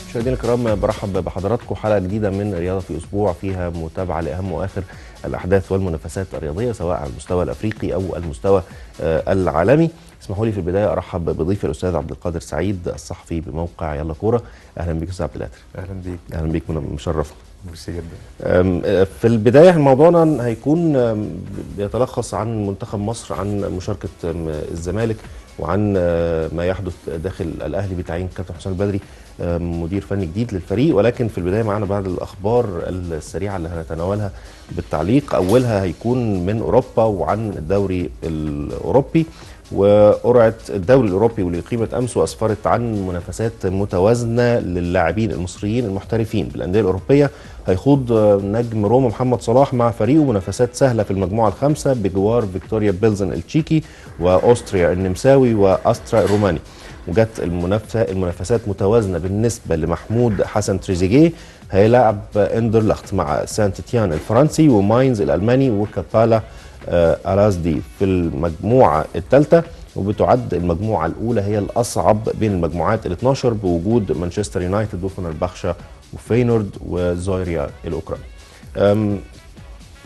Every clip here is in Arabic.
مشاهدينا الكرام، برحب بحضراتكم حلقه جديده من رياضه في اسبوع فيها متابعه لاهم واخر الاحداث والمنافسات الرياضيه سواء على المستوى الافريقي او المستوى العالمي. اسمحوا لي في البدايه ارحب بضيفي الاستاذ عبد القادر سعيد الصحفي بموقع يلا كوره. اهلا بيك استاذ عبد القادر. اهلا بيك. اهلا بيك، مشرف. ميرسي جدا. في البدايه موضوعنا هيكون بيتلخص عن منتخب مصر، عن مشاركه الزمالك، وعن ما يحدث داخل الاهلي بتعيين كابتن حسام البدري مدير فني جديد للفريق. ولكن في البدايه معنا بعض الاخبار السريعه اللي هنتناولها بالتعليق. اولها هيكون من اوروبا وعن الدوري الاوروبي وقرعه الدوري الاوروبي واللي قيمت امس واسفرت عن منافسات متوازنه للاعبين المصريين المحترفين بالانديه الاوروبيه. هيخوض نجم روما محمد صلاح مع فريقه منافسات سهله في المجموعه الخامسه بجوار فيكتوريا بيلزن التشيكي واوستريا النمساوي واسترا الروماني. وجت المنافسات متوازنه بالنسبه لمحمود حسن تريزيجيه، هيلعب اندرلخت مع سانت تيان الفرنسي وماينز الالماني وكابالا أرازدي في المجموعه الثالثه. وبتعد المجموعه الاولى هي الاصعب بين المجموعات ال 12 بوجود مانشستر يونايتد وفنربخشة وفينورد وزويريا الاوكراني.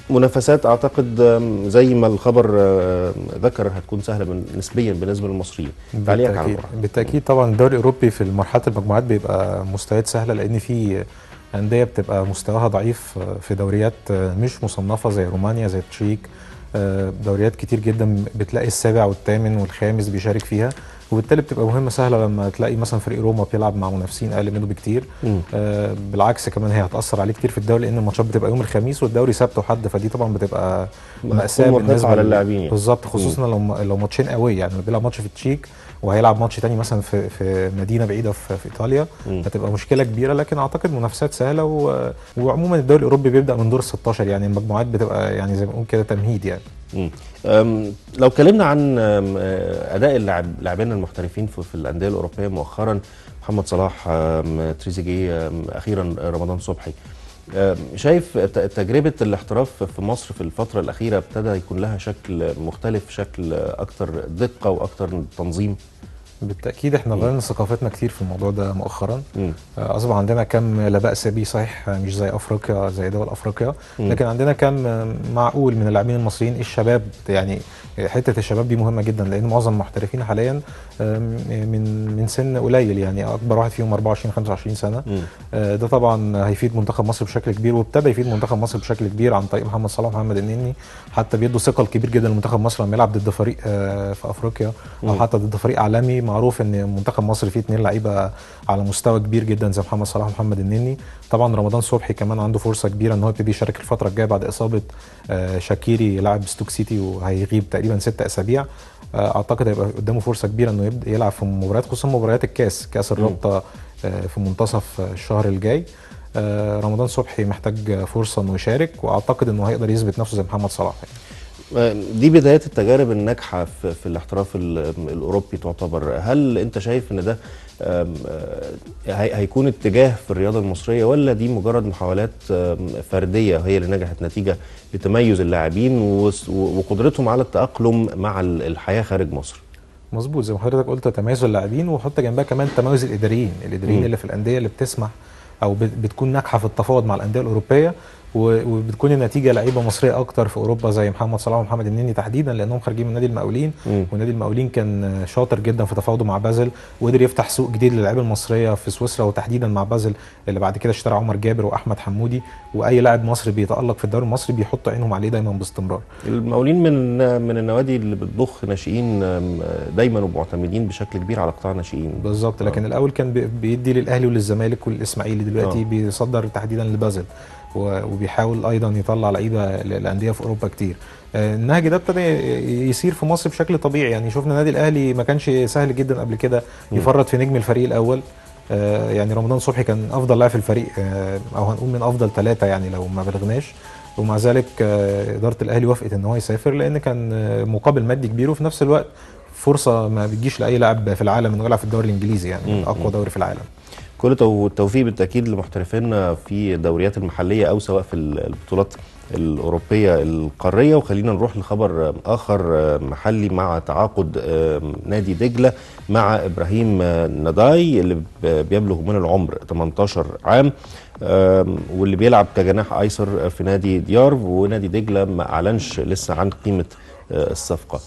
منافسات اعتقد زي ما الخبر ذكر هتكون سهله نسبيا بالنسبه للمصريين. بالتاكيد طبعا الدوري الاوروبي في مرحله المجموعات بيبقى مستويات سهله، لان في انديه بتبقى مستواها ضعيف في دوريات مش مصنفه زي رومانيا زي التشيك. دوريات كتير جدا بتلاقي السابع والثامن والخامس بيشارك فيها، وبالتالي بتبقى مهمه سهله لما تلاقي مثلا فريق روما بيلعب مع منافسين اقل منه بكتير. بالعكس كمان هي هتاثر عليه كتير في الدوري، لان الماتشات بتبقى يوم الخميس والدوري سبت وحد، فدي طبعا بتبقى مأساة بالنسبه للاعبين بالظبط، خصوصا لو ماتشين قوي، يعني لو بيلعب ماتش في التشيك وهيلعب ماتش تاني مثلا في مدينه بعيده في ايطاليا هتبقى مشكله كبيره. لكن اعتقد منافسات سهله وعموما الدوري الاوروبي بيبدا من دور 16، يعني المجموعات بتبقى يعني زي ما بنقول كده تمهيد يعني. لو اتكلمنا عن اداء اللاعبين المحترفين في الانديه الاوروبيه مؤخرا، محمد صلاح، تريزيجيه، اخيرا رمضان صبحي، شايف تجربه الاحتراف في مصر في الفتره الاخيره ابتدى يكون لها شكل مختلف، شكل اكثر دقه واكثر تنظيم؟ بالتاكيد احنا غيرنا ثقافتنا كتير في الموضوع ده مؤخرا. اصبح عندنا كم لا باس به، صحيح مش زي افريقيا زي دول افريقيا، لكن عندنا كم معقول من اللاعبين المصريين الشباب. يعني حته الشباب دي مهمه جدا، لان معظم المحترفين حاليا من سن قليل، يعني اكبر واحد فيهم 24 25 سنه. ده طبعا هيفيد منتخب مصر بشكل كبير، وابتدى يفيد منتخب مصر بشكل كبير عن طريق محمد صلاح ومحمد النني. حتى بيدوا ثقل كبير جدا لمنتخب مصر لما يلعب ضد فريق في افريقيا او حتى ضد فريق عالمي. معروف ان منتخب مصر فيه 2 لعيبه على مستوى كبير جدا زي محمد صلاح ومحمد النني. طبعا رمضان صبحي كمان عنده فرصه كبيره ان هو يبتدي يشارك الفتره الجايه بعد اصابه شاكيري لاعب ستوك سيتي، وهيغيب تقريبا 6 اسابيع. اعتقد هيبقى قدامه فرصه كبيره انه يبدا يلعب في مباريات، خصوصا مباريات كاس الرابطه في منتصف الشهر الجاي. رمضان صبحي محتاج فرصه انه يشارك، واعتقد انه هيقدر يثبت نفسه زي محمد صلاح. دي بداية التجارب الناجحة في الاحتراف الأوروبي تعتبر. هل أنت شايف أن ده هيكون اتجاه في الرياضة المصرية، ولا دي مجرد محاولات فردية هي اللي نجحت نتيجة لتميز اللاعبين وقدرتهم على التأقلم مع الحياة خارج مصر؟ مظبوط زي ما حضرتك قلت، تميز اللاعبين، وحط جنبها كمان تميز الإداريين اللي في الأندية اللي بتسمح أو بتكون ناجحة في التفاوض مع الأندية الأوروبية، وبتكون النتيجه لعيبه مصريه اكتر في اوروبا زي محمد صلاح ومحمد النني تحديدا، لانهم خارجين من نادي المقاولين. ونادي المقاولين كان شاطر جدا في تفاوضه مع بازل، وقدر يفتح سوق جديد للعيبه المصريه في سويسرا، وتحديدا مع بازل اللي بعد كده اشترى عمر جابر واحمد حمودي. واي لاعب مصري بيتالق في الدوري المصري بيحط عينهم عليه دايما باستمرار. المقاولين من النوادي اللي بتضخ ناشئين دايما ومعتمدين بشكل كبير على قطاع ناشئين. بالظبط. لكن الاول كان بيدي للاهلي وللزمالك والاسماعيلي، دلوقتي بيصدر تحديدا لبازل، وبيحاول ايضا يطلع لعيبه للانديه في اوروبا كتير. النهج ده ابتدى يسير في مصر بشكل طبيعي. يعني شفنا النادي الاهلي ما كانش سهل جدا قبل كده يفرط في نجم الفريق الاول. يعني رمضان صبحي كان افضل لاعب في الفريق، او هنقول من افضل 3 يعني لو ما بلغناش، ومع ذلك اداره الاهلي وافقت ان هو يسافر، لان كان مقابل مادي كبير، وفي نفس الوقت فرصه ما بتجيش لاي لاعب في العالم انه يلعب في الدوري الانجليزي، يعني اقوى دوري في العالم. كل التوفيق بالتاكيد لمحترفينا في الدوريات المحليه او سواء في البطولات الأوروبية القارية. وخلينا نروح لخبر آخر محلي مع تعاقد نادي دجلة مع إبراهيم نضاي اللي بيبلغ من العمر 18 عام واللي بيلعب كجناح أيسر في نادي ديار. ونادي دجلة ما أعلنش لسه عن قيمة الصفقة.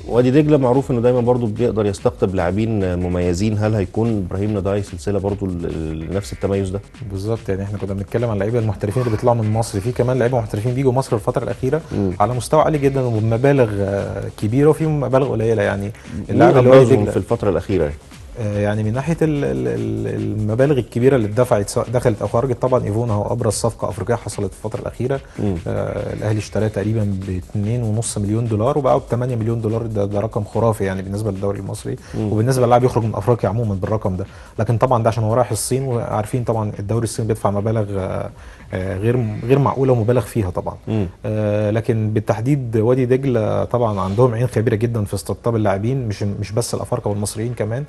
وادي دجلة معروف انه دايما برضو بيقدر يستقطب لاعبين مميزين. هل هيكون ابراهيم نضاي سلسله برضو لنفس التميز ده؟ بالظبط، يعني احنا كنا بنتكلم عن اللعيبه المحترفين اللي بيطلعوا من مصر، في كمان لعيبه محترفين بيجوا مصر الفتره الاخيره على مستوى عالي جدا وبمبالغ كبيره وفي مبالغ قليله. يعني اللاعب اللي ابرزهم في الفتره الاخيره يعني من ناحيه المبالغ الكبيره اللي اتدفعت سواء دخلت او خرجت، طبعا ايفونا هو ابرز صفقه افريقيه حصلت في الفتره الاخيره. الاهلي اشتراه تقريبا ب 2.5 مليون دولار وباعه ب 8 مليون دولار. ده رقم خرافي يعني بالنسبه للدوري المصري وبالنسبه للاعب يخرج من افريقيا عموما بالرقم ده. لكن طبعا ده عشان هو رايح الصين، وعارفين طبعا الدوري الصيني بيدفع مبالغ غير معقوله ومبالغ فيها طبعا. لكن بالتحديد وادي دجله طبعا عندهم عين خبيره جدا في استقطاب اللاعبين، مش بس الافارقه والمصريين كمان.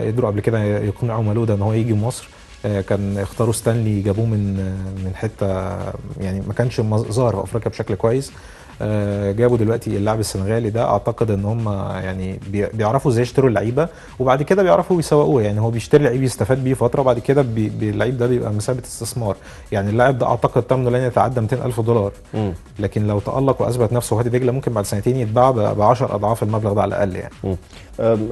قدروا قبل كده يقنعوا مالودا ان هو يجي مصر. كان اختاروا ستانلي، جابوه من حته يعني ما كانش ظاهر في افريقيا بشكل كويس. جابوا دلوقتي اللاعب السنغالي ده. اعتقد ان هم يعني بيعرفوا ازاي يشتروا اللعيبه وبعد كده بيعرفوا يسوقوه. يعني هو بيشتري لعيب يستفاد بيه فتره وبعد كده اللعيب ده بيبقى مثابه استثمار. يعني اللاعب ده اعتقد ثمنه لن يتعدى 200,000 دولار. لكن لو تالق واثبت نفسه وادي دجله ممكن بعد سنتين يتباع ب 10 اضعاف المبلغ ده على الاقل يعني.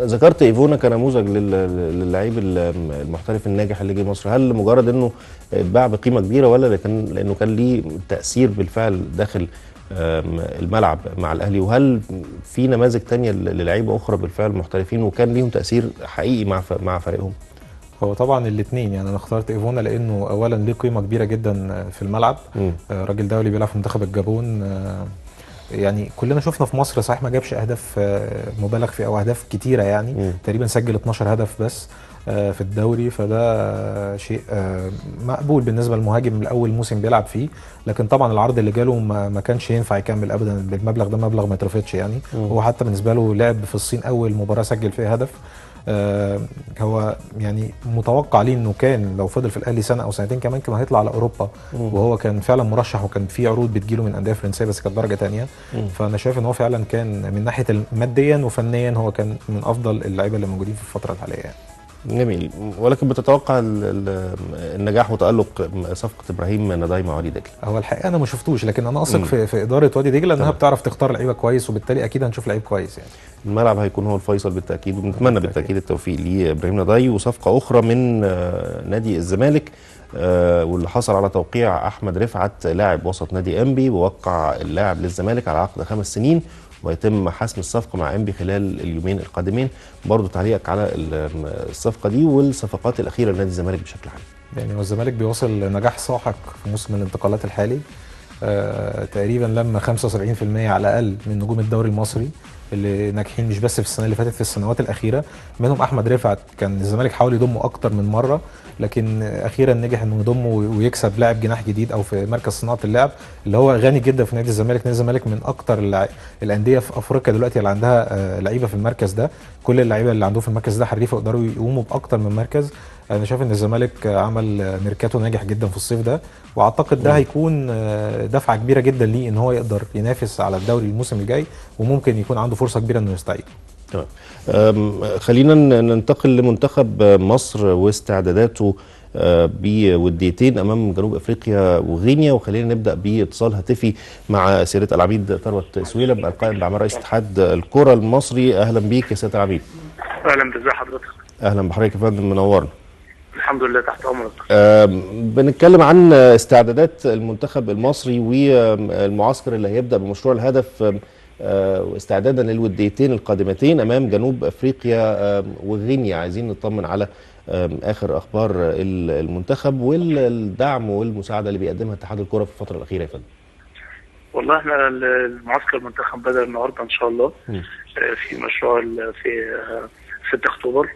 ذكرت ايفونا كنموذج للعيب المحترف الناجح اللي جه مصر. هل مجرد انه اتباع بقيمه كبيره ولا لانه كان ليه تاثير بالفعل داخل الملعب مع الاهلي؟ وهل في نماذج تانية للعيبه اخرى بالفعل محترفين وكان ليهم تاثير حقيقي مع فريقهم؟ هو طبعا الاثنين. يعني انا اخترت ايفونا لانه اولا ليه قيمه كبيره جدا في الملعب. راجل دولي بيلعب في منتخب الجابون. يعني كلنا شفنا في مصر صحيح ما جابش اهداف مبالغ فيها او اهداف كتيره يعني. تقريبا سجل 12 هدف بس في الدوري، فده شيء مقبول بالنسبه للمهاجم لاول موسم بيلعب فيه. لكن طبعا العرض اللي جاله ما كانش ينفع يكمل ابدا بالمبلغ ده، مبلغ ما يترفضش يعني. هو حتى بالنسبه له لعب في الصين اول مباراه سجل فيها هدف. هو يعني متوقع ليه انه كان لو فضل في الاهلي سنه او سنتين كمان كان هيطلع على اوروبا. وهو كان فعلا مرشح وكان في عروض بتجيله من انديه فرنسيه بس كانت درجه ثانيه. فانا شايف ان هو فعلا كان من ناحيه ماديا وفنيا هو كان من افضل اللعيبه اللي موجودين في الفتره الحاليه يعني. جميل. ولكن بتتوقع النجاح وتألق صفقة إبراهيم نضاي مع وادي دجلة؟ هو الحقيقة أنا ما شفتوش، لكن أنا أثق في إدارة وادي دجلة إنها بتعرف تختار لعيبة كويس، وبالتالي أكيد هنشوف لعيب كويس يعني. الملعب هيكون هو الفيصل بالتأكيد، ونتمنى بالتأكيد التوفيق لإبراهيم نضاي. وصفقة أخرى من نادي الزمالك واللي حصل على توقيع أحمد رفعت لاعب وسط نادي إنبي، ووقع اللاعب للزمالك على عقد 5 سنين ويتم حسم الصفقة مع إنبي خلال اليومين القادمين. برضو تعليقك على الصفقة دي والصفقات الأخيرة لنادي الزمالك بشكل عام؟ يعني والزمالك بيواصل نجاح ساحق في موسم الانتقالات الحالي. تقريبا لما 75% على الأقل من نجوم الدوري المصري اللي ناجحين مش بس في السنه اللي فاتت، في السنوات الاخيره. منهم احمد رفعت، كان الزمالك حاول يضمه اكتر من مره لكن اخيرا نجح انه يضمه ويكسب لاعب جناح جديد او في مركز صناعه اللعب اللي هو غني جدا في نادي الزمالك. نادي الزمالك من اكتر الانديه في افريقيا دلوقتي اللي عندها لعيبه في المركز ده. كل اللعيبه اللي عندهم في المركز ده حريفه يقدروا يقوموا باكتر من مركز. انا شايف ان الزمالك عمل ميركاتو ناجح جدا في الصيف ده، واعتقد ده هيكون دفعه كبيره جدا ليه ان هو يقدر ينافس على الدوري الموسم الجاي، وممكن يكون عنده فرصه كبيره انه يستعيد. تمام. خلينا ننتقل لمنتخب مصر واستعداداته بوديتين امام جنوب افريقيا وغينيا. وخلينا نبدا باتصال هاتفي مع سياده العميد ثروت سويلم القائم باعمال رئيس اتحاد الكره المصري. اهلا بيك يا سياده العميد. اهلا بازي حضرتك. اهلا بحضرتك يا فندم، منورنا. الحمد لله تحت امرك. بنتكلم عن استعدادات المنتخب المصري والمعسكر اللي هيبدا بمشروع الهدف واستعدادا للوديتين القادمتين امام جنوب افريقيا وغينيا. عايزين نطمن على اخر اخبار المنتخب والدعم والمساعده اللي بيقدمها اتحاد الكره في الفتره الاخيره يا فندم. والله احنا المعسكر المنتخب بدا النهارده ان شاء الله في مشروع في 6 اكتوبر.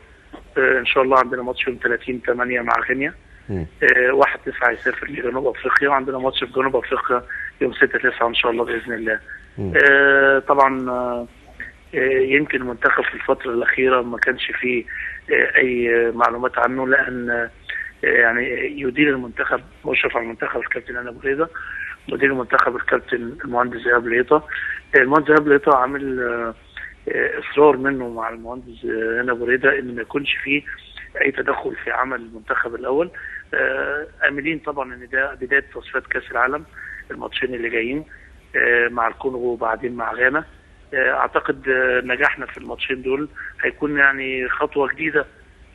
ان شاء الله عندنا ماتش يوم 30/8 مع غينيا. 1/9 هيسافر لجنوب افريقيا، وعندنا ماتش في جنوب افريقيا يوم 6/9 ان شاء الله باذن الله. طبعا يمكن المنتخب في الفتره الاخيره ما كانش فيه اي معلومات عنه، لان يعني يدير المنتخب مشرف على المنتخب الكابتن انا ابو ريده، مدير المنتخب الكابتن المهندس إيهاب ليطة. المهندس إيهاب ليطة عامل اصرار منه مع المهندس هنا بريده ان ما يكونش فيه اي تدخل في عمل المنتخب الاول. املين طبعا ان ده بدايه تصفيات كاس العالم، الماتشين اللي جايين مع الكونغو وبعدين مع غانا. اعتقد نجاحنا في الماتشين دول هيكون يعني خطوه جديده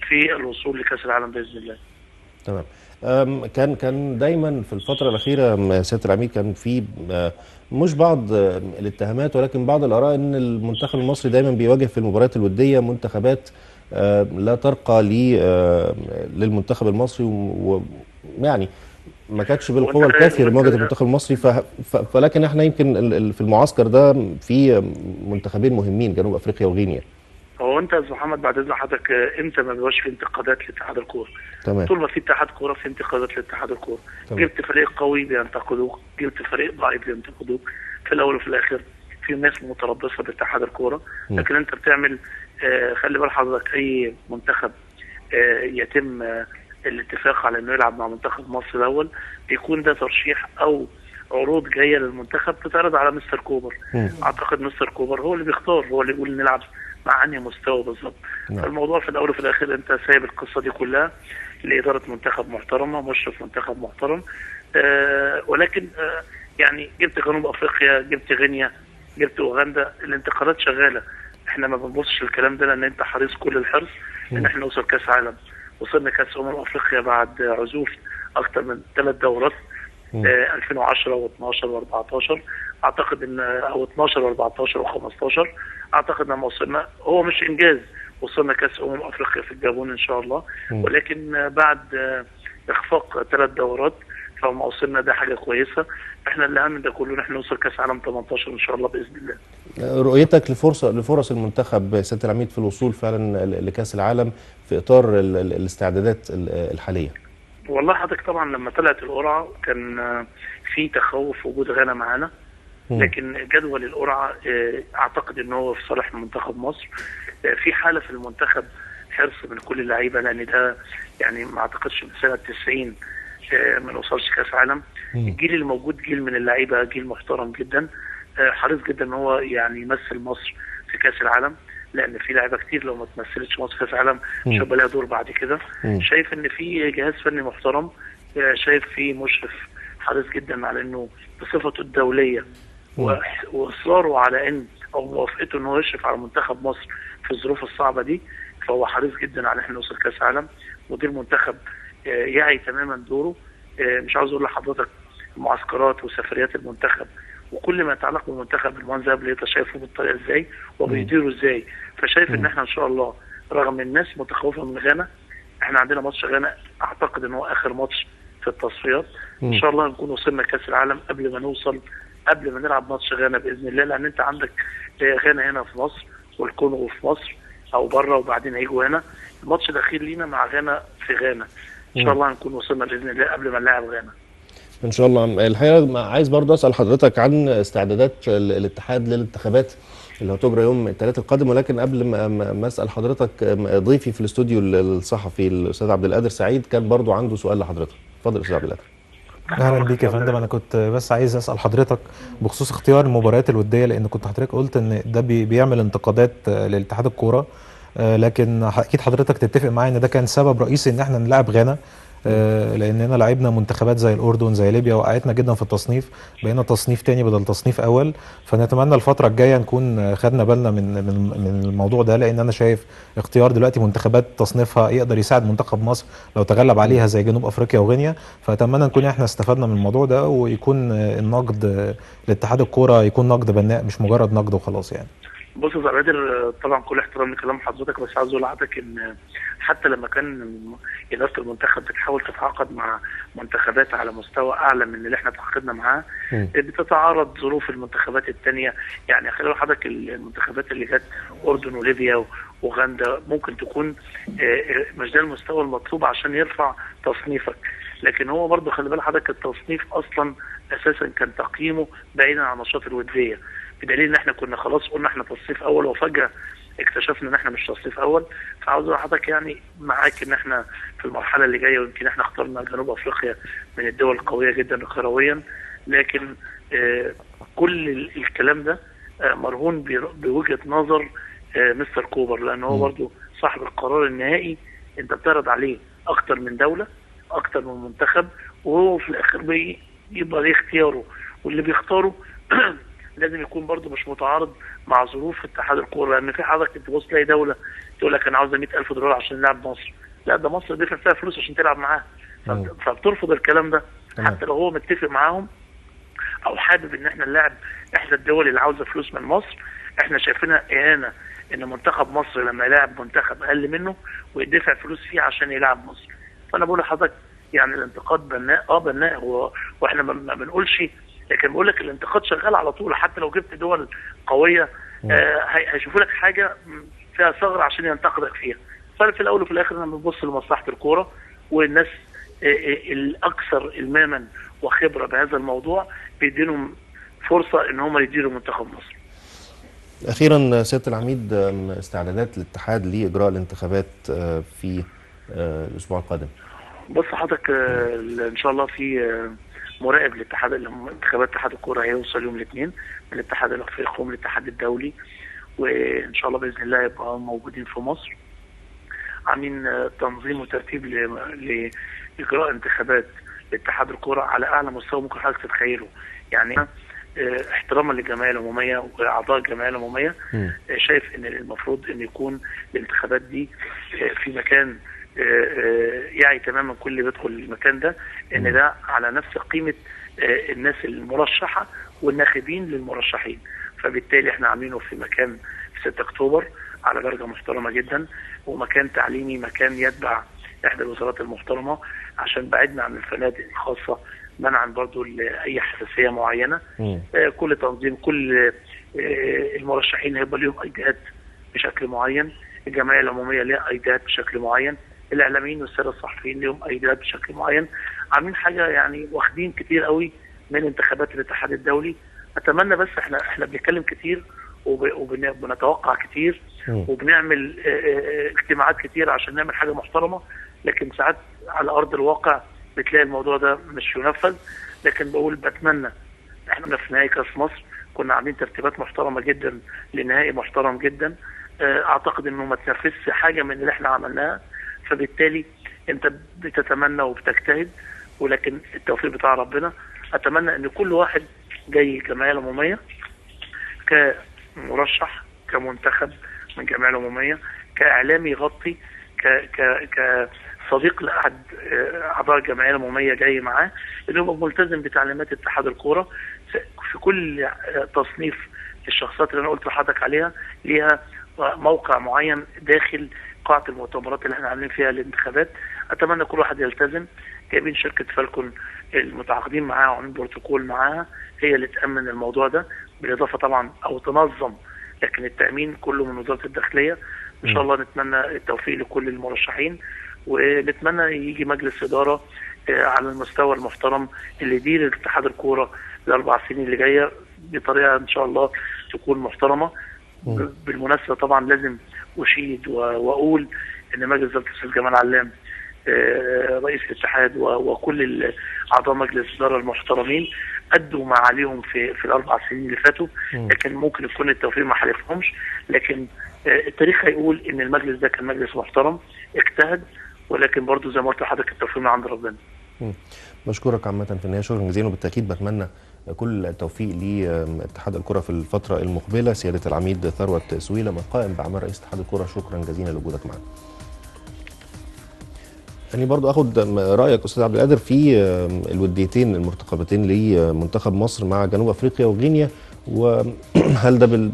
في الوصول لكاس العالم باذن الله. تمام. كان دايما في الفتره الاخيره سياده العميد كان في مش بعض الاتهامات ولكن بعض الاراء ان المنتخب المصري دايما بيواجه في المباريات الوديه منتخبات لا ترقى للمنتخب المصري، ويعني ما كانتش بالقوه الكافيه لمواجهه المنتخب المصري. ولكن احنا يمكن في المعسكر ده في منتخبين مهمين، جنوب افريقيا وغينيا. هو انت يا استاذ محمد بعد اذن حضرتك امتى ما بيبقاش في انتقادات لاتحاد الكوره؟ تمام. طول ما في اتحاد كوره في انتقادات لاتحاد الكوره. جبت فريق قوي بينتقدوك، جبت فريق ضعيف بينتقدوك. في الاول وفي الاخر في ناس متربصه باتحاد الكوره، لكن انت بتعمل خلي بال حضرتك اي منتخب يتم الاتفاق على انه يلعب مع منتخب مصر الاول بيكون ده ترشيح او عروض جايه للمنتخب تتعرض على مستر كوبر. اعتقد مستر كوبر هو اللي بيختار، هو اللي يقول نلعب مع انهي مستوى بالظبط. فالموضوع في الاول وفي الاخر انت سايب القصه دي كلها لاداره منتخب محترمه، مشرف منتخب محترم. ولكن يعني جبت جنوب افريقيا، جبت غينيا، جبت اوغندا، الانتقادات شغاله. احنا ما بنبصش الكلام ده لان انت حريص كل الحرص ان احنا نوصل كاس عالم. وصلنا كاس افريقيا بعد عزوف اكثر من 3 دورات 2010 و12 و14 اعتقد ان او 12 و14 و15 اعتقد لما وصلنا هو مش انجاز، وصلنا كاس افريقيا في الجابون ان شاء الله، ولكن بعد اخفاق 3 دورات فما وصلنا ده حاجه كويسه. احنا اللي اهم ده كله نحن نوصل كاس عالم 18 ان شاء الله باذن الله. رؤيتك لفرص المنتخب سياده العميد في الوصول فعلا لكاس العالم في اطار الاستعدادات الحاليه؟ والله حضرتك طبعا لما طلعت القرعه كان في تخوف وجود غانا معانا، لكن جدول القرعه اعتقد ان هو في صالح منتخب مصر. في حاله في المنتخب حرص من كل اللعيبه، لان ده يعني ما اعتقدش من سنه 90 ما نوصلش كاس عالم. الجيل اللي موجود جيل من اللعيبه، جيل محترم جدا، حريص جدا ان هو يعني يمثل مصر في كاس العالم، لان في لعيبه كتير لو ما تمثلتش مصر في كاس العالم مش هيبقى لها دور بعد كده. شايف ان في جهاز فني محترم، شايف في مشرف حريص جدا على انه بصفته الدوليه واصراره على ان او موافقته ان هو يشرف على منتخب مصر في الظروف الصعبه دي، فهو حريص جدا على ان احنا نوصل كاس عالم. مدير منتخب يعي تماما دوره. مش عاوز اقول لحضرتك معسكرات وسفريات المنتخب وكل ما يتعلق بالمنتخب المهندس إيهاب ليطة شايفه بالطريقه ازاي وبيديره ازاي. فشايف ان احنا ان شاء الله رغم الناس متخوفه من غانا، احنا عندنا ماتش غانا اعتقد ان هو اخر ماتش في التصفيات. ان شاء الله نكون وصلنا كاس العالم قبل ما نلعب ماتش غانا باذن الله، لان انت عندك غانا هنا في مصر والكونغو في مصر او بره وبعدين هيجوا هنا. الماتش الاخير لينا مع غانا في غانا، ان شاء الله نكون وصلنا باذن الله قبل ما نلاعب غانا ان شاء الله. الحقيقه عايز برضه اسال حضرتك عن استعدادات الاتحاد للانتخابات اللي هتجرى يوم الثلاث القادم، ولكن قبل ما اسال حضرتك ضيفي في الاستوديو الصحفي الاستاذ عبد القادر سعيد كان برضه عنده سؤال لحضرتك. اتفضل استاذ عبد القادر. اهلا بيك يا فندم. انا كنت بس عايز اسال حضرتك بخصوص اختيار المباريات الوديه، لان كنت حضرتك قلت ان ده بيعمل انتقادات لاتحاد الكوره، لكن اكيد حضرتك تتفق معايا ان ده كان سبب رئيسي ان احنا نلعب غانا، لاننا لعبنا منتخبات زي الاردن زي ليبيا وقعتنا جدا في التصنيف، بقينا تصنيف تاني بدل تصنيف اول. فنتمنى الفتره الجايه نكون خدنا بالنا من الموضوع ده، لان انا شايف اختيار دلوقتي منتخبات تصنيفها يقدر يساعد منتخب مصر لو تغلب عليها زي جنوب افريقيا وغينيا. فاتمنى نكون احنا استفدنا من الموضوع ده، ويكون النقد لاتحاد الكوره يكون نقد بناء مش مجرد نقد وخلاص يعني. بص يا استاذ قادر، طبعا كل احترام لكلام حضرتك، بس عاوز اقول لحضرتك ان حتى لما كان اداره المنتخب بتحاول تتعاقد مع منتخبات على مستوى اعلى من اللي احنا تعاقدنا معاها، بتتعارض ظروف المنتخبات الثانيه. يعني خلي بالك حضرتك المنتخبات اللي جت اردن وليبيا واوغندا ممكن تكون مش ده المستوى المطلوب عشان يرفع تصنيفك، لكن هو برضه خلي بالك حضرتك التصنيف اصلا اساسا كان تقييمه بعيدا عن النشاط الوديه، بدليل ان احنا كنا خلاص قلنا احنا تصنيف اول وفجاه اكتشفنا ان احنا مش تصنيف اول. فعاوز اقول لحضرتك يعني معاك ان احنا في المرحله اللي جايه، ويمكن احنا اخترنا جنوب افريقيا من الدول القويه جدا كرويا، لكن كل الكلام ده مرهون بوجهه نظر مستر كوبر، لان هو برضه صاحب القرار النهائي. انت بتعرض عليه اكتر من دوله، اكتر من منتخب، وهو في الاخر بيبقى ليه اختياره، واللي بيختاره لازم يكون برضه مش متعارض مع ظروف اتحاد الكوره. لان في حضرتك تبص تلاقي دوله تقول لك انا عاوزه $100,000 عشان نلعب مصر، لا ده مصر دفع فيها فلوس عشان تلعب معاها، فبترفض الكلام ده حتى لو هو متفق معاهم او حابب ان احنا نلعب احدى الدول اللي عاوزه فلوس من مصر. احنا شايفينها اهانه ان منتخب مصر لما يلعب منتخب اقل منه ويدفع فلوس فيه عشان يلعب مصر. فانا بقول لحضرتك يعني الانتقاد بناء بناء، واحنا ما بنقولش، لكن بقول لك الانتقاد شغال على طول. حتى لو جبت دول قويه هيشوفوا لك حاجه فيها ثغره عشان ينتقدك فيها. ففي الاول وفي الاخر انا بنبص لمصلحه الكوره، والناس الاكثر الماما وخبره بهذا الموضوع بيدينهم فرصه ان هم يديروا منتخب مصر. اخيرا سياده العميد، استعدادات الاتحاد لاجراء الانتخابات في الاسبوع القادم. بص حضرتك، ان شاء الله في مراقب للاتحاد، انتخابات اتحاد الكوره هيوصل يوم الاثنين من الاتحاد الافريقي ومن الاتحاد الدولي، وان شاء الله باذن الله يبقى موجودين في مصر. عاملين تنظيم وترتيب لاجراء انتخابات لاتحاد الكوره على اعلى مستوى ممكن حضرتك تتخيله. يعني احتراما للجمعيه العموميه واعضاء الجمعيه العموميه، شايف ان المفروض ان يكون الانتخابات دي في مكان يعي تماما كل اللي بيدخل المكان ده ان ده على نفس قيمه الناس المرشحه والناخبين للمرشحين. فبالتالي احنا عاملينه في مكان في 6 اكتوبر على درجه محترمه جدا، ومكان تعليمي، مكان يتبع احدى الوزارات المحترمه، عشان بعدنا عن الفنادق الخاصه منعا برضو لاي حساسيه معينه. كل تنظيم، كل المرشحين هيبقى لهم ايديات بشكل معين، الجمعيه العموميه لها ايديات بشكل معين، الاعلاميين والساده الصحفيين لهم ايديات بشكل معين. عاملين حاجه يعني واخدين كتير قوي من انتخابات الاتحاد الدولي. اتمنى بس احنا بنتكلم كتير وبنتوقع كتير وبنعمل اجتماعات كتير عشان نعمل حاجه محترمه، لكن ساعات على ارض الواقع بتلاقي الموضوع ده مش ينفذ. لكن بقول بتمنى، احنا في نهائي كاس مصر كنا عاملين ترتيبات محترمه جدا لنهائي محترم جدا، اعتقد انه ما تنفذش حاجه من اللي احنا عملناها. فبالتالي انت بتتمنى وبتجتهد، ولكن التوفيق بتاع ربنا. اتمنى ان كل واحد جاي الجمعيه العموميه كمرشح، كمنتخب من الجمعيه العموميه، كاعلامي يغطي، كصديق لاحد اعضاء الجمعيه العموميه جاي معاه، انه يبقى ملتزم بتعليمات اتحاد الكوره في كل تصنيف. الشخصيات اللي انا قلت لحضرتك عليها ليها موقع معين داخل قاعه المؤتمرات اللي احنا عاملين فيها الانتخابات. اتمنى كل واحد يلتزم. جايبين شركه فالكون المتعاقدين معاها وعاملين بروتوكول معاها هي اللي تامن الموضوع ده، بالاضافه طبعا او تنظم، لكن التامين كله من وزاره الداخليه. ان شاء الله نتمنى التوفيق لكل المرشحين، ونتمنى يجي مجلس اداره على المستوى المحترم اللي يدير اتحاد الكوره ال4 سنين اللي جايه بطريقه ان شاء الله تكون محترمه. بالمناسبه طبعا لازم اشيد واقول ان مجلس اداره الاستاذ جمال علام رئيس الاتحاد وكل اعضاء مجلس الاداره المحترمين ادوا ما عليهم في ال4 سنين اللي فاتوا، لكن ممكن يكون التوفيق ما حالفهمش. لكن التاريخ هيقول ان المجلس ده كان مجلس محترم اجتهد، ولكن برضو زي ما قلت لحضرتك التوفيق من عند ربنا. بشكرك عامه في النهايه، شكرا جزيلا، وبالتاكيد بتمنى كل التوفيق لاتحاد الكره في الفتره المقبله. سياده العميد ثروت سويلم القائم باعمال رئيس اتحاد الكره، شكرا جزيلا لوجودك معنا. يعني برضو اخد رايك استاذ عبد القادر في الوديتين المرتقبتين لمنتخب مصر مع جنوب افريقيا وغينيا، وهل ده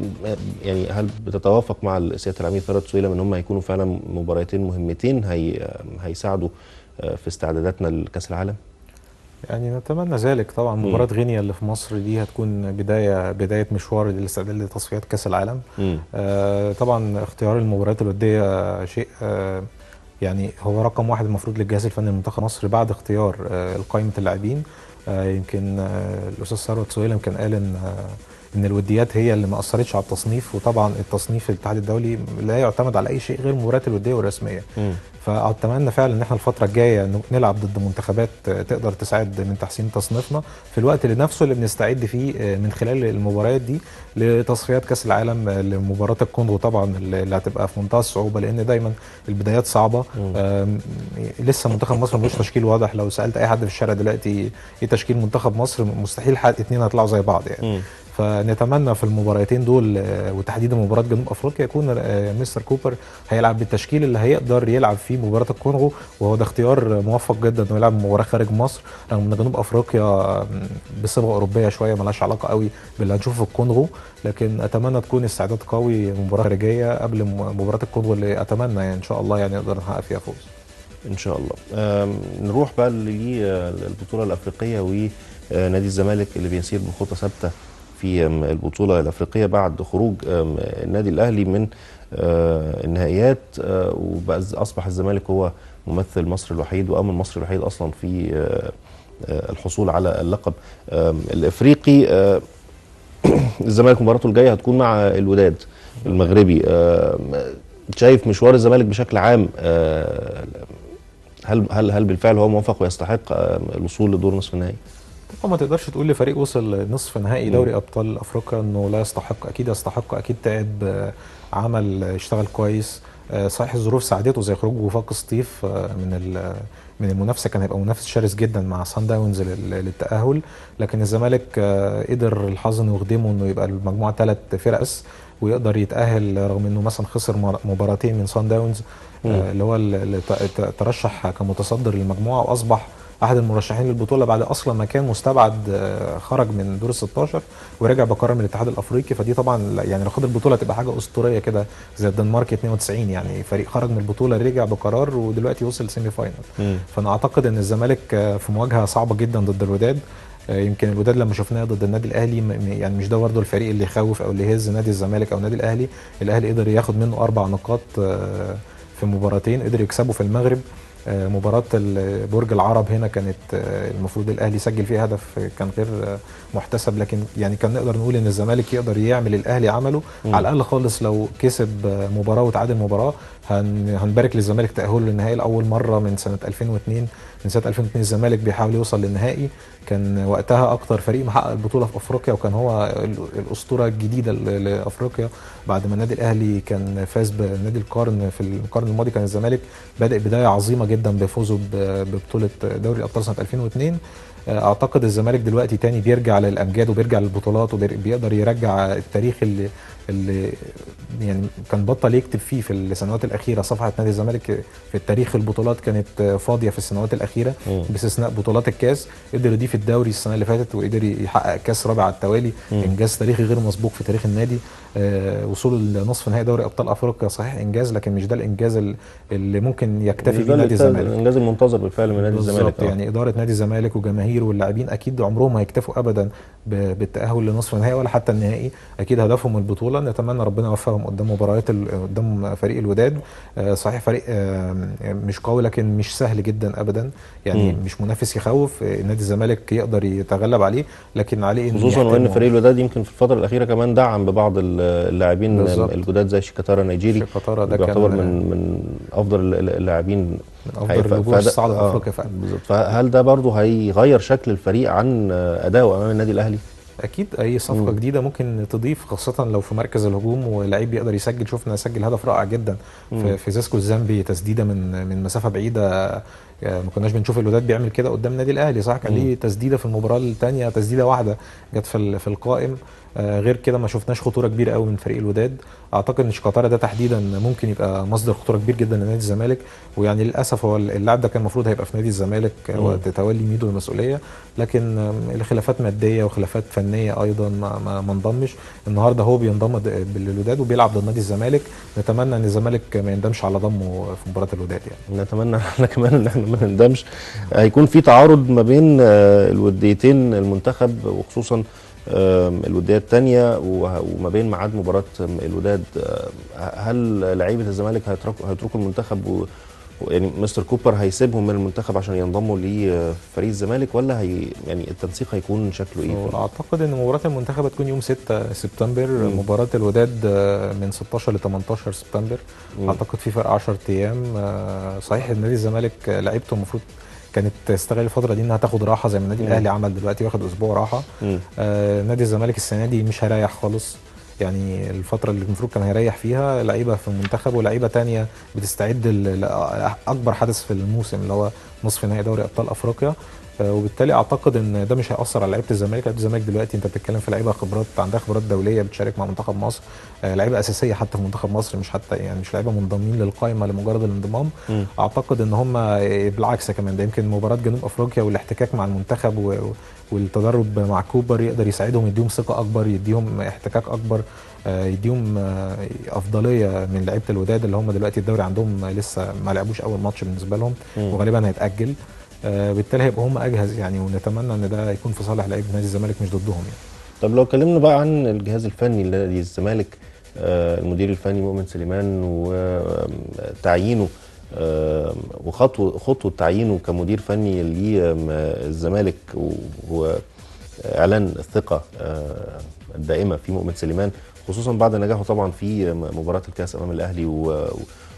يعني هل بتتوافق مع سياده العميد ثروت سويلم ان هم هيكونوا فعلا مباراتين مهمتين هيساعدوا في استعداداتنا لكاس العالم؟ يعني نتمنى ذلك طبعا. مباراة غينيا اللي في مصر دي هتكون بداية مشوار الاستعداد لتصفيات كاس العالم. طبعا اختيار المباريات الودية شيء يعني هو رقم 1 المفروض للجهاز الفني لمنتخب مصر بعد اختيار قائمة اللاعبين. يمكن الاستاذ ثروت سويلم كان قال ان الوديات هي اللي ما اثرتش على التصنيف، وطبعا التصنيف الاتحاد الدولي لا يعتمد على اي شيء غير المباريات الوديه والرسميه. فاتمنى فعلا ان احنا الفتره الجايه نلعب ضد منتخبات تقدر تساعد من تحسين تصنيفنا في الوقت اللي نفسه اللي بنستعد فيه من خلال المباريات دي لتصفيات كاس العالم، لمباراه الكونغو طبعا اللي هتبقى في منتهى الصعوبه، لان دايما البدايات صعبه. لسه منتخب مصر ملوش تشكيل واضح. لو سالت اي حد في الشارع دلوقتي ايه تشكيل منتخب مصر، مستحيل اتنين هيطلعوا زي بعض يعني. فنتمنى في المباراتين دول وتحديدا مباراه جنوب افريقيا يكون مستر كوبر هيلعب بالتشكيل اللي هيقدر يلعب فيه مباراه الكونغو، وهو ده اختيار موفق جدا انه يلعب مباراه خارج مصر، رغم ان جنوب افريقيا بصبغه اوروبيه شويه مالهاش علاقه قوي باللي هنشوفه في الكونغو، لكن اتمنى تكون استعداد قوي مباراه خارجيه قبل مباراه الكونغو اللي اتمنى يعني ان شاء الله يعني نقدر نحقق فيها فوز ان شاء الله. نروح بقى للبطوله الافريقيه ونادي الزمالك اللي بيسير بخطى ثابته في البطوله الافريقيه بعد خروج النادي الاهلي من النهائيات، واصبح الزمالك هو ممثل مصر الوحيد وامل مصر الوحيد اصلا في الحصول على اللقب الافريقي. الزمالك مباراته الجايه هتكون مع الوداد المغربي. شايف مشوار الزمالك بشكل عام، هل بالفعل هو موفق ويستحق الوصول لدور نصف النهائي؟ طبعا ما تقدرش تقول لفريق وصل نصف نهائي دوري ابطال افريقيا انه لا يستحق. اكيد يستحق، اكيد تعب، عمل، اشتغل كويس. صحيح الظروف ساعدته زي خروج وفاق سطيف من المنافسه، كان هيبقى منافس شرس جدا مع سان داونز للتاهل، لكن الزمالك قدر الحظ انه يخدمه انه يبقى المجموعه 3 فرق بس ويقدر يتاهل، رغم انه مثلا خسر مباراتين من سان داونز اللي هو اللي ترشح كمتصدر للمجموعه واصبح احد المرشحين للبطوله بعد اصلا ما كان مستبعد، خرج من دور ال 16 ورجع بقرار من الاتحاد الافريقي. فدي طبعا يعني لو خد البطوله تبقى حاجه اسطوريه كده زي الدنمارك 92، يعني فريق خرج من البطوله رجع بقرار ودلوقتي وصل سيمي فاينل. فانا اعتقد ان الزمالك في مواجهه صعبه جدا ضد الوداد. يمكن الوداد لما شفناه ضد النادي الاهلي يعني مش ده برضه الفريق اللي يخوف او اللي يهز نادي الزمالك او نادي الاهلي. الاهلي قدر ياخد منه 4 نقاط في مباراتين، قدر يكسبه في المغرب. مباراة برج العرب هنا كانت المفروض الأهلي سجل فيها هدف كان غير محتسب، لكن يعني كان نقدر نقول إن الزمالك يقدر يعمل الأهلي عمله. على الأقل خالص لو كسب مباراة وتعادل مباراة هنبارك للزمالك تأهله للنهائي لأول مرة من سنة 2002. من سنة 2002 الزمالك بيحاول يوصل للنهائي، كان وقتها أكتر فريق محقق البطولة في أفريقيا، وكان هو الأسطورة الجديدة لأفريقيا بعد ما النادي الأهلي كان فاز بنادي القرن في القرن الماضي. كان الزمالك بادئ بداية عظيمة جدا بفوزه ببطولة دوري الأبطال سنة 2002. اعتقد الزمالك دلوقتي تاني بيرجع للامجاد وبيرجع للبطولات وبيقدر يرجع التاريخ اللي يعني كان بطل يكتب فيه في السنوات الاخيره. صفحه نادي الزمالك في التاريخ البطولات كانت فاضيه في السنوات الاخيره باستثناء بطولات الكاس. قدر يضيف الدوري السنه اللي فاتت وقدر يحقق كاس رابع على التوالي، انجاز تاريخي غير مسبوق في تاريخ النادي. وصوله لنصف نهائي دوري ابطال افريقيا صحيح انجاز، لكن مش ده الانجاز اللي ممكن يكتفي بيه نادي الزمالك. الانجاز المنتظر بالفعل من نادي الزمالك. يعني اداره نادي الزمالك وجماهيره واللاعبين اكيد عمرهم ما هيكتفوا ابدا بالتاهل لنصف النهائي ولا حتى النهائي، اكيد هدفهم البطوله. نتمنى ربنا يوفقهم قدام قدام فريق الوداد. صحيح فريق مش قوي لكن مش سهل جدا ابدا، يعني مش منافس يخوف. نادي الزمالك يقدر يتغلب عليه، لكن عليه خصوصا وان فريق الوداد يمكن في الفتره الاخيره كمان دعم ببعض اللاعبين الجداد زي شيكاتارا النيجيري. شيكاتارا ده يعتبر من افضل اللاعبين، من افضل الوجوه الصاعده في افريقيا فعلا. فهل ده برضه هيغير شكل الفريق عن اداؤه امام النادي الاهلي؟ اكيد اي صفقه جديده ممكن تضيف، خاصه لو في مركز الهجوم ولعيب يقدر يسجل. شفنا سجل هدف رائع جدا في زاسكو الزامبي، تسديده من مسافه بعيده. ما كناش بنشوف الوداد بيعمل كده قدام النادي الاهلي. صح كان ليه تسديده في المباراه الثانيه، تسديده واحده جت في القائم. غير كده ما شفناش خطوره كبيره قوي من فريق الوداد. اعتقد ان شيكاتارا ده تحديدا ممكن يبقى مصدر خطوره كبير جدا لنادي الزمالك، ويعني للاسف هو اللاعب ده كان المفروض هيبقى في نادي الزمالك وقت تولي ميدو المسؤوليه، لكن الخلافات ماديه وخلافات فنيه ايضا ما انضمش. النهارده هو بينضم للوداد وبيلعب ضد نادي الزمالك. نتمنى ان الزمالك ما يندمش على ضمه في مباراه الوداد. يعني نتمنى احنا كمان ان احنا ما نندمش. هيكون في تعارض ما بين الوديتين المنتخب، وخصوصا الوديه الثانيه، وما بين ميعاد مباراه الوداد. هل لعيبه الزمالك هيتركوا المنتخب يعني مستر كوبر هيسيبهم من المنتخب عشان ينضموا لفريق الزمالك، ولا يعني التنسيق هيكون شكله ايه؟ اعتقد ان مباراه المنتخب هتكون يوم 6 سبتمبر. مباراه الوداد من 16 ل 18 سبتمبر. اعتقد في فرق 10 ايام. صحيح النادي الزمالك لعيبته المفروض كانت تستغل الفتره دي انها تاخد راحه زي ما النادي الاهلي عمل دلوقتي، واخد اسبوع راحه. نادي الزمالك السنه دي مش هيريح خالص، يعني الفتره اللي المفروض كان هيريح فيها لعيبه في المنتخب ولاعيبه تانية بتستعد لاكبر حدث في الموسم اللي هو نصف نهائي دوري ابطال افريقيا. وبالتالي اعتقد ان ده مش هياثر على لعيبه الزمالك. لعيبه الزمالك دلوقتي انت بتتكلم في لعيبه خبرات، عندها خبرات دوليه بتشارك مع منتخب مصر، لعيبه اساسيه حتى في منتخب مصر، مش حتى يعني مش لعيبه منضمين للقائمه لمجرد الانضمام. اعتقد ان هم بالعكس كمان، ده يمكن مباراه جنوب افريقيا والاحتكاك مع المنتخب والتدرب مع كوبر يقدر يساعدهم، يديهم ثقه اكبر، يديهم احتكاك اكبر، يديهم افضليه من لعيبه الوداد اللي هم دلوقتي الدوري عندهم لسه ما لعبوش اول ماتش بالنسبه لهم وغالبا هيتاجل. بالتالي هيبقوا هم اجهز يعني، ونتمنى ان ده يكون في صالح لعيبه نادي الزمالك مش ضدهم يعني. طب لو اتكلمنا بقى عن الجهاز الفني لنادي الزمالك، المدير الفني مؤمن سليمان وتعيينه خطوه تعيينه كمدير فني للزمالك واعلان الثقه الدائمه في مؤمن سليمان، خصوصا بعد نجاحه طبعا في مباراه الكاس امام الاهلي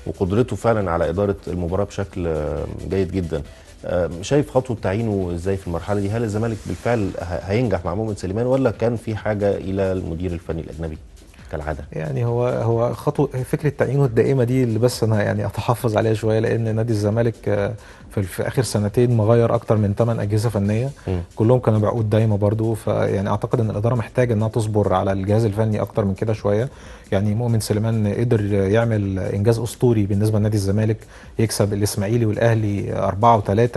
وقدرته فعلا على اداره المباراه بشكل جيد جدا. شايف خطوه تعيينه ازاي في المرحله دي؟ هل الزمالك بالفعل هينجح مع مؤمن سليمان، ولا كان في حاجه الى المدير الفني الاجنبي كالعاده؟ يعني هو خطوه فكره تعيينه الدائمه دي اللي بس انا يعني اتحفظ عليها شويه، لان نادي الزمالك في اخر سنتين مغير اكتر من 8 اجهزه فنيه كلهم كانوا بعقود دايمه برضو. فيعني اعتقد ان الاداره محتاجه انها تصبر على الجهاز الفني اكتر من كده شويه. يعني مؤمن سليمان قدر يعمل انجاز اسطوري بالنسبه لنادي الزمالك، يكسب الاسماعيلي والاهلي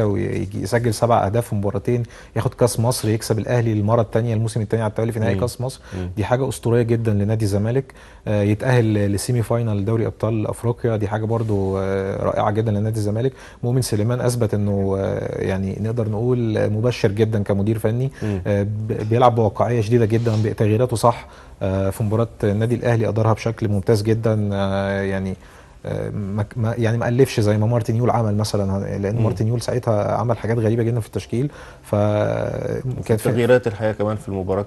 4-3 ويسجل 7 اهداف في مباراتين، ياخد كاس مصر، يكسب الاهلي المره الثانيه الموسم الثاني على التوالي في نهائي كاس مصر. دي حاجه اسطوريه جدا لنادي الزمالك. يتاهل لسيمي فاينال دوري ابطال افريقيا، دي حاجه برضو رائعه جدا لنادي الزمالك. مؤمن سليمان اثبت انه يعني نقدر نقول مبشر جدا كمدير فني، بيلعب بواقعيه شديده جدا، تغييراته صح. في مباراه النادي الاهلي ادارها بشكل ممتاز جدا، يعني ما الفش زي ما مارتن يول عمل مثلا، لان مارتن يول ساعتها عمل حاجات غريبه جدا في التشكيل. كانت تغييرات الحقيقه كمان في المباراه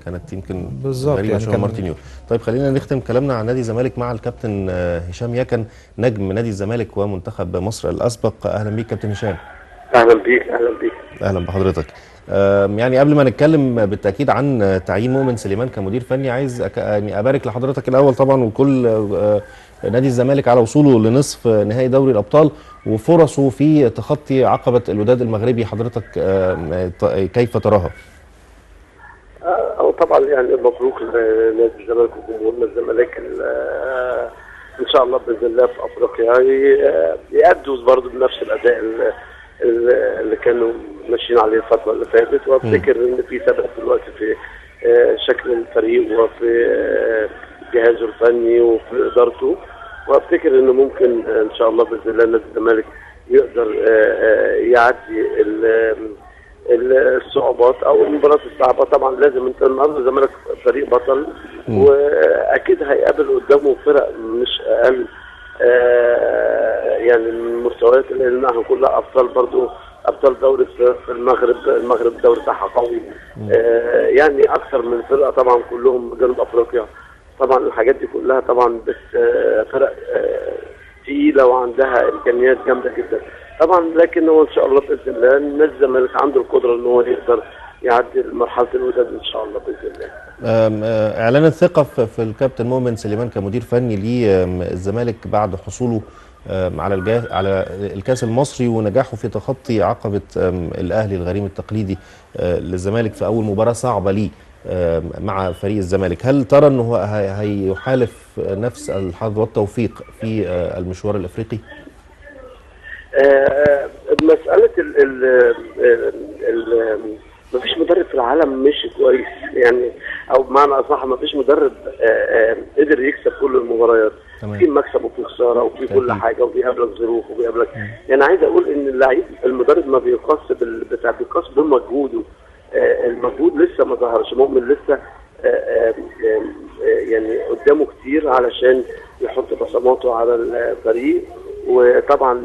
كانت يمكن بالظبط يعني كان مارتن يول. طيب خلينا نختم كلامنا عن نادي الزمالك مع الكابتن هشام يكن، نجم نادي الزمالك ومنتخب مصر الاسبق. اهلا بيك كابتن هشام. اهلا بيك. اهلا بيك. اهلا بحضرتك. يعني قبل ما نتكلم بالتاكيد عن تعيين مؤمن سليمان كمدير فني، عايز يعني ابارك لحضرتك الاول طبعا وكل نادي الزمالك على وصوله لنصف نهائي دوري الابطال وفرصه في تخطي عقبه الوداد المغربي. حضرتك كيف تراها؟ طبعا يعني مبروك لنادي الزمالك وجمهورنا الزمالك ان شاء الله باذن الله في افريقيا يأدوا برضه بنفس الاداء اللي كانوا ماشيين عليه الفتره اللي فاتت. وافتكر ان في ثبات دلوقتي في شكل الفريق وفي جهازه الفني وفي ادارته، وافتكر انه ممكن ان شاء الله باذن الله نادي الزمالك يقدر يعدي الصعوبات او المباريات الصعبه. طبعا لازم انت النهارده الزمالك فريق بطل واكيد هيقابل قدامه فرق مش اقل يعني من المستويات، لانها كلها ابطال برضو، ابطال دوري في المغرب الدوري بتاعها قوي يعني اكثر من فرقه طبعا كلهم جنوب افريقيا. طبعا الحاجات دي كلها طبعا بس فرق تقيله وعندها امكانيات جامده جدا طبعا، لكن هو ان شاء الله باذن الله نادي الزمالك عنده القدره ان هو يقدر يعدي مرحله الوداد ان شاء الله باذن الله. اعلان الثقه في الكابتن مؤمن سليمان كمدير فني للزمالك بعد حصوله على الكاس المصري ونجاحه في تخطي عقبه الاهلي الغريم التقليدي للزمالك في اول مباراه صعبه ليه مع فريق الزمالك، هل ترى انه هيحالف نفس الحظ والتوفيق في المشوار الافريقي؟ مساله ما فيش مدرب في العالم مش كويس يعني، او بمعنى اصح ما فيش مدرب قدر يكسب كل المباريات. في مكسب وفي خساره وفي كل حاجه وبيقابلك ظروف وبيقابلك يعني. عايز اقول ان اللعيب المدرب ما بيقاس بيقاس بمجهوده. المجهود لسه ما ظهرش، مؤمن لسه يعني قدامه كتير علشان يحط بصماته على الفريق وطبعا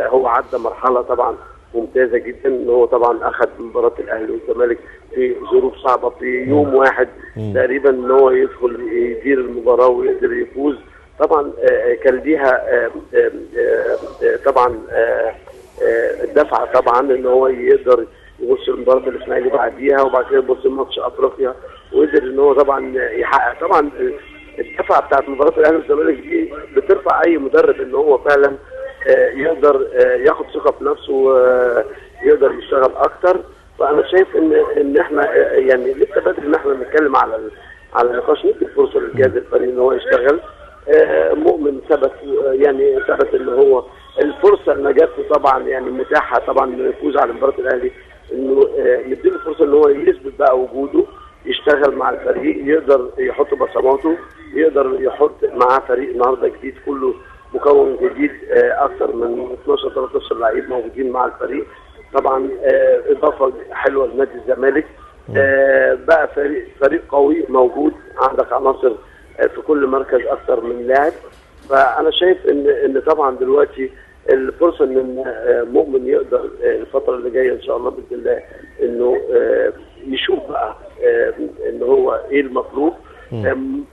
هو عدى مرحله طبعا ممتازه جدا، ان هو طبعا اخذ مباراه الاهلي والزمالك في ظروف صعبه في يوم واحد تقريبا، ان هو يدخل يدير المباراه ويقدر يفوز. طبعا كان ليها طبعا الدفعه طبعا ان هو يقدر يبص لمباراه الاسماعيلي بعديها، وبعد كده يبص لماتش افريقيا، وقدر ان هو طبعا يحقق. طبعا الدفعه بتاعت مباراه الاهلي والزمالك دي بترفع اي مدرب ان هو فعلا يقدر ياخد ثقه في نفسه ويقدر يشتغل اكتر. فانا شايف ان احنا يعني لسه بدري ان احنا نتكلم على نقاش، ندي فرصه للجهاز الفني ان هو يشتغل. مؤمن ثبت ان هو الفرصه اللي جات له طبعا يعني متاحه طبعا انه يفوز على مباراه الاهلي، انه نديله فرصه ان هو يثبت بقى وجوده، يشتغل مع الفريق، يقدر يحط بصماته، يقدر يحط معاه فريق النهارده جديد كله مكون جديد، اكثر من 12 13 لعيب موجودين مع الفريق. طبعا اضافه حلوه لنادي الزمالك، بقى فريق قوي موجود، عندك عناصر في كل مركز اكثر من لاعب. فانا شايف ان طبعا دلوقتي الفرصه ان مؤمن يقدر الفتره اللي جايه ان شاء الله باذن الله انه يشوف بقى ان هو ايه المطلوب.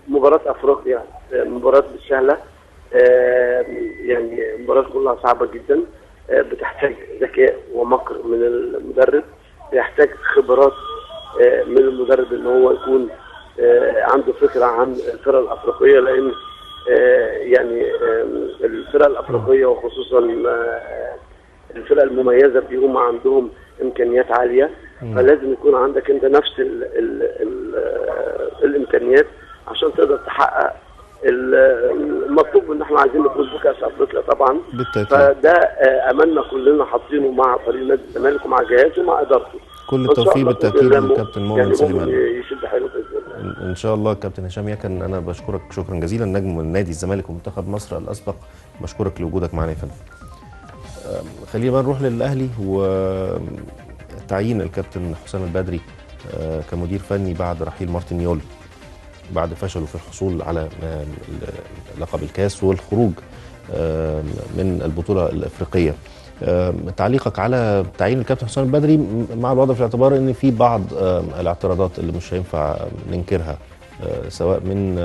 مباراه افريقيا مباراه مش سهله، يعني مباراه كلها صعبه جدا، بتحتاج ذكاء ومكر من المدرب، بيحتاج خبرات من المدرب ان هو يكون عنده فكره عن الفرق الافريقيه، لان يعني الفرق الافريقيه وخصوصا الفرق المميزه بيهم عندهم امكانيات عاليه، فلازم يكون عندك انت نفس الامكانيات عشان تقدر تحقق المطلوب ان احنا عايزين نفوز بكاس افريقيا طبعا بالتأكيد. فده املنا كلنا حاطينه مع فريق نادي الزمالك ومع جهازه ومع ادارته. كل التوفيق بالتاكيد للكابتن مؤمن يعني سليمان. يشد حيله باذن الله ان شاء الله. كابتن هشام يكن، انا بشكرك شكرا جزيلا، نجم من نادي الزمالك ومنتخب مصر الاسبق، بشكرك لوجودك معنا يا فندم. خلينا بقى نروح للاهلي وتعيين الكابتن حسام البدري كمدير فني بعد رحيل مارتن يول بعد فشله في الحصول على لقب الكاس والخروج من البطوله الافريقيه. تعليقك على تعيين الكابتن حسام البدري مع الوضع في الاعتبار ان في بعض الاعتراضات اللي مش هينفع ننكرها سواء من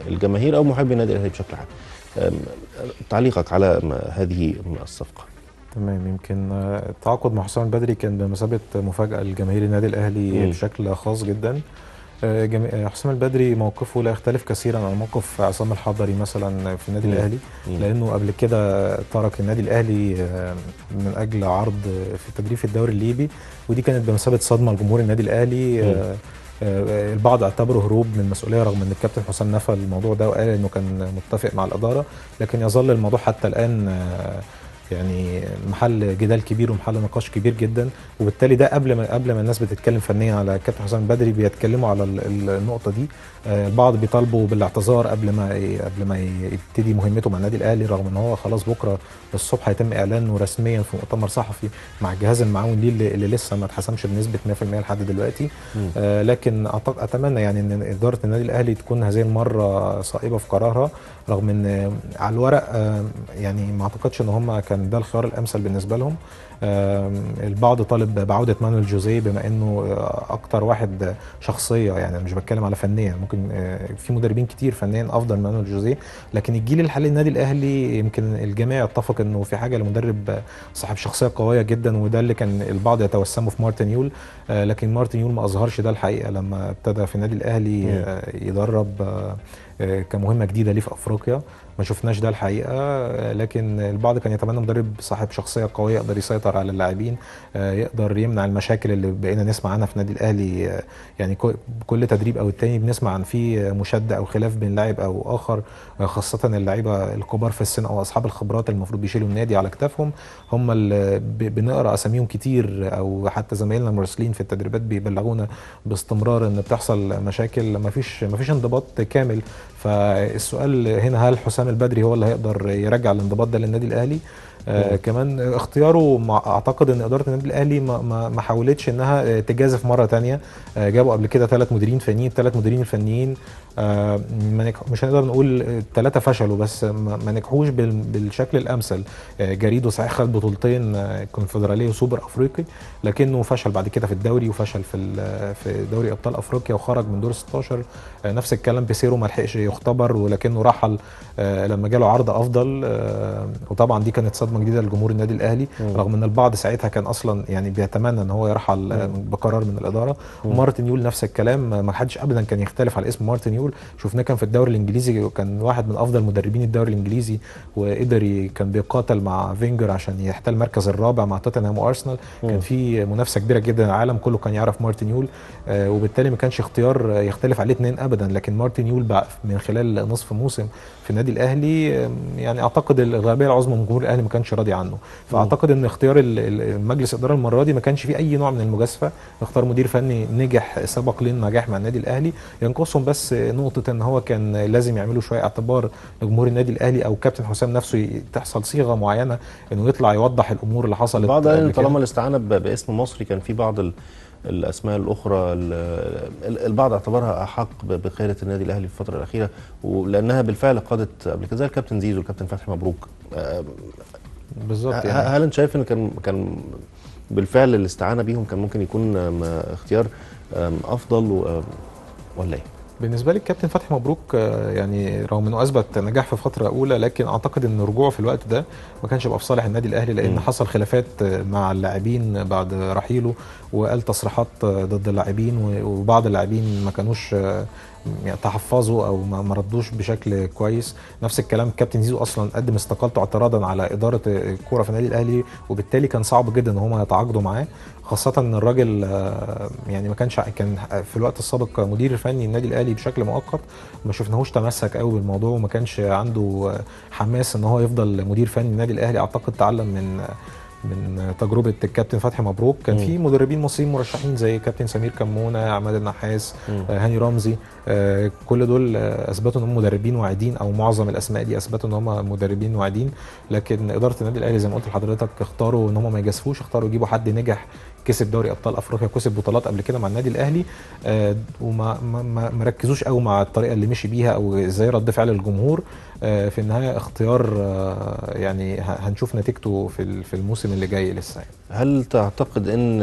الجماهير او محبي النادي الاهلي بشكل عام. تعليقك على هذه الصفقه. تمام. يمكن التعاقد مع حسام البدري كان بمثابه مفاجاه لجماهير النادي الاهلي بشكل خاص جدا. حسام البدري موقفه لا يختلف كثيرا عن موقف عصام الحضري مثلا في النادي الاهلي، لانه قبل كده ترك النادي الاهلي من اجل عرض في التدريب في الدوري الليبي، ودي كانت بمثابه صدمه لجمهور النادي الاهلي. البعض اعتبره هروب من المسؤوليه رغم ان الكابتن حسام نفى الموضوع ده وقال انه كان متفق مع الاداره، لكن يظل الموضوع حتى الان يعني محل جدال كبير ومحل نقاش كبير جدا. وبالتالي ده قبل ما الناس بتتكلم فنيا على كابتن حسام البدري بيتكلموا على النقطه دي. البعض بيطالبوا بالاعتذار قبل ما يبتدي مهمته مع النادي الاهلي، رغم ان هو خلاص بكره الصبح هيتم اعلانه رسميا في مؤتمر صحفي مع الجهاز المعاون ليه اللي لسه ما اتحسمش بنسبه 100% لحد دلوقتي. لكن اتمنى يعني ان اداره النادي الاهلي تكون هذه المره صائبه في قرارها، رغم ان على الورق يعني ما اعتقدش ان هم كان ده الخيار الامثل بالنسبه لهم. البعض طالب بعوده مانويل جوزيه بما انه اكتر واحد شخصيه، يعني مش بتكلم على فنيا، ممكن في مدربين كتير فنيا افضل من مانويل جوزيه، لكن الجيل الحالي للنادي الاهلي يمكن الجميع يتفق انه في حاجه لمدرب صاحب شخصيه قويه جدا، وده اللي كان البعض يتوسمه في مارتن يول. لكن مارتن يول ما اظهرش ده الحقيقه لما ابتدى في النادي الاهلي يدرب كمهمه جديده ليه في افريقيا، ما شفناش ده الحقيقه. لكن البعض كان يتمنى مدرب صاحب شخصيه قويه يقدر يسيطر على اللاعبين، يقدر يمنع المشاكل اللي بقينا نسمع عنها في النادي الاهلي. يعني كل تدريب او التاني بنسمع عن في مشاده او خلاف بين لاعب او اخر، خاصه اللعيبه الكبار في السن او اصحاب الخبرات اللي المفروض بيشيلوا النادي على كتافهم، هم اللي بنقرا اساميهم كتير، او حتى زمايلنا المراسلين في التدريبات بيبلغونا باستمرار ان بتحصل مشاكل، ما فيش انضباط كامل. فالسؤال هنا، هل حسام البدري هو اللي هيقدر يرجع الانضباط ده للنادي الاهلي؟ كمان اختياره اعتقد ان اداره النادي الاهلي ما حاولتش انها تجازف مره ثانيه. جابوا قبل كده 3 مديرين فنيين، 3 مديرين الفنيين مش هنقدر نقول 3 فشلوا، بس ما نجحوش بالشكل الامثل. جريدو صحيح خد بطولتين كونفدراليه وسوبر افريقي، لكنه فشل بعد كده في الدوري، وفشل في دوري ابطال افريقيا وخرج من دور 16. نفس الكلام بيسيرو ما لحقش يختبر، ولكنه رحل لما جاله عرض افضل. وطبعا دي كانت صدمه جديده لجمهور النادي الاهلي، رغم ان البعض ساعتها كان اصلا يعني بيتمنى ان هو يرحل بقرار من الاداره. ومارتن يول نفس الكلام، ما حدش ابدا كان يختلف على اسم مارتن يول. شفناه كان في الدوري الانجليزي، وكان واحد من افضل مدربين الدوري الانجليزي، وقدر كان بيقاتل مع فينجر عشان يحتل المركز الرابع مع توتنهام وارسنال. كان في منافسه كبيره جدا، العالم كله كان يعرف مارتن يول، وبالتالي ما كانش اختيار يختلف عليه اثنين ابدا. لكن مارتن يول من خلال نصف موسم في النادي الاهلي، يعني اعتقد الغالبيه العظمى من جمهور الاهلي ما كانش راضي عنه. فاعتقد ان اختيار المجلس الاداره المره دي ما كانش فيه اي نوع من المجازفه، اختار مدير فني نجح سبق للنجاح مع النادي الاهلي. ينقصهم بس نقطه ان هو كان لازم يعملوا شويه اعتبار لجمهور النادي الاهلي، او كابتن حسام نفسه تحصل صيغه معينه انه يطلع يوضح الامور اللي حصلت. بعض طالما الاستعانه باسم مصري، كان في بعض الاسماء الاخرى البعض اعتبرها احق بقياده النادي الاهلي في الفتره الاخيره، ولانها بالفعل قادت قبل كده، زي الكابتن زيزو والكابتن فتحي مبروك. بالظبط. يعني هل انت شايف ان كان بالفعل الاستعانه بيهم كان ممكن يكون اختيار افضل ولا ايه؟ بالنسبه لي الكابتن فتحي مبروك يعني رغم انه اثبت نجاح في فتره اولى، لكن اعتقد ان رجوعه في الوقت ده ما كانش يبقى في صالح النادي الاهلي، لان حصل خلافات مع اللاعبين بعد رحيله، وقال تصريحات ضد اللاعبين، وبعض اللاعبين ما كانوش يعني تحفظوا او ما ردوش بشكل كويس. نفس الكلام الكابتن زيزو اصلا قدم استقالته اعتراضا على اداره الكوره في النادي الاهلي، وبالتالي كان صعب جدا ان هم يتعاقدوا معاه، خاصه ان الراجل يعني ما كان في الوقت السابق مدير فني النادي الاهلي بشكل مؤقت، ما شفناهوش تمسك قوي بالموضوع، وما كانش عنده حماس ان هو يفضل مدير فني النادي الاهلي. اعتقد تعلم من تجربه الكابتن فتحي مبروك. كان في مدربين مصريين مرشحين زي كابتن سمير كمونه، عماد النحاس، هاني رمزي، كل دول اثبتوا ان هم مدربين واعدين، او معظم الاسماء دي اثبتوا ان هم مدربين واعدين. لكن اداره النادي الاهلي زي ما قلت لحضرتك اختاروا ان هم ما يجازفوش، اختاروا يجيبوا حد نجح، كسب دوري ابطال افريقيا، كسب بطولات قبل كده مع النادي الاهلي، وما ما ركزوش قوي مع الطريقه اللي مشي بيها او ازاي رد فعل الجمهور. في النهايه اختيار يعني هنشوف نتيجته في الموسم اللي جاي لسه. هل تعتقد ان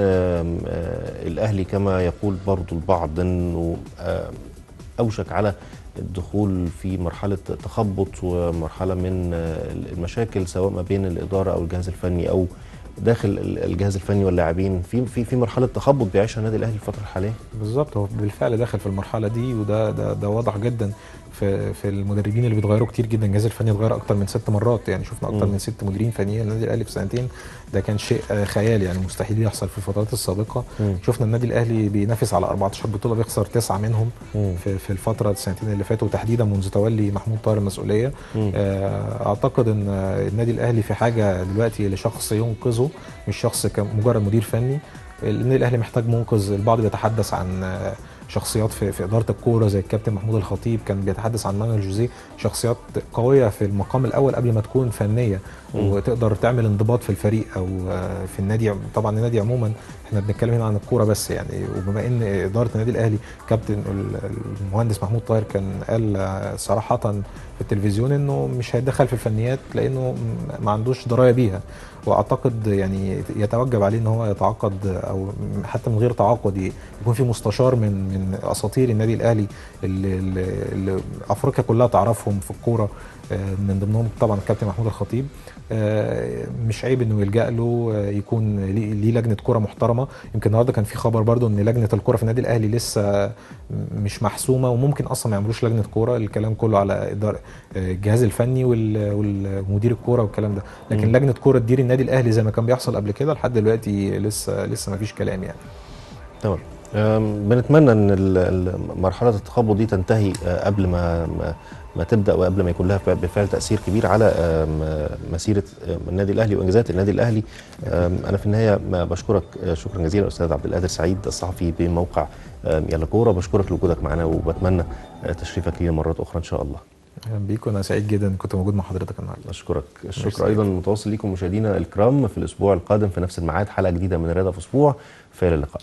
الاهلي كما يقول برضو البعض انه اوشك على الدخول في مرحله تخبط ومرحله من المشاكل، سواء ما بين الاداره او الجهاز الفني او داخل الجهاز الفني واللاعبين، في مرحله تخبط بيعيشها النادي الاهلي الفتره الحاليه؟ بالظبط، هو بالفعل داخل في المرحله دي، وده واضح جدا في المدربين اللي بيتغيروا كتير جدا. الجهاز الفني اتغير اكتر من 6 مرات، يعني شفنا اكتر من 6 مديرين فنيين النادي الاهلي في سنتين. ده كان شيء خيال، يعني مستحيل يحصل في الفترات السابقه. شفنا النادي الاهلي بينافس على 14 بطوله، بيخسر 9 منهم في الفتره السنتين اللي فاتوا، وتحديدا منذ تولي محمود طاهر المسؤوليه. اعتقد ان النادي الاهلي في حاجه دلوقتي لشخص ينقذه، مش شخص كمجرد مدير فني. النادي الاهلي محتاج منقذ. البعض بيتحدث عن شخصيات في اداره الكوره زي الكابتن محمود الخطيب، كان بيتحدث عن مانويل جوزيه، شخصيات قويه في المقام الاول قبل ما تكون فنيه، وتقدر تعمل انضباط في الفريق او في النادي. طبعا النادي عموما احنا بنتكلم هنا عن الكوره بس يعني. وبما ان اداره النادي الاهلي كابتن المهندس محمود طاهر كان قال صراحه في التلفزيون انه مش هيتدخل في الفنيات لانه ما عندوش درايه بيها، واعتقد يعني يتوجب عليه ان هو يتعاقد، او حتى من غير تعاقد يكون في مستشار من اساطير النادي الاهلي اللي افريقيا كلها تعرفهم في الكوره، من ضمنهم طبعا الكابتن محمود الخطيب. مش عيب انه يلجأ له، يكون ليه لجنه كوره محترمه. يمكن النهارده كان في خبر برضو ان لجنه الكوره في النادي الاهلي لسه مش محسومه، وممكن اصلا ما يعملوش لجنه كوره. الكلام كله على اداره الجهاز الفني والمدير الكوره والكلام ده، لكن لجنه كوره تدير النادي الاهلي زي ما كان بيحصل قبل كده لحد دلوقتي لسه ما فيش كلام يعني. تمام. بنتمنى ان مرحله التخبط دي تنتهي قبل ما تبدا، وقبل ما يكون لها بالفعل تاثير كبير على مسيره النادي الاهلي وانجازات النادي الاهلي. انا في النهايه بشكرك شكرا جزيلا استاذ عبد القادر سعيد، الصحفي بموقع يلا كوره. بشكرك لوجودك معنا، وبتمنى تشريفك لينا مرات اخرى ان شاء الله. اهلا بيك، وانا سعيد جدا كنت موجود مع حضرتك النهارده. اشكرك. الشكر ايضا متواصل لكم مشاهدينا الكرام. في الاسبوع القادم في نفس الميعاد حلقه جديده من رياضه في اسبوع. في اللقاء.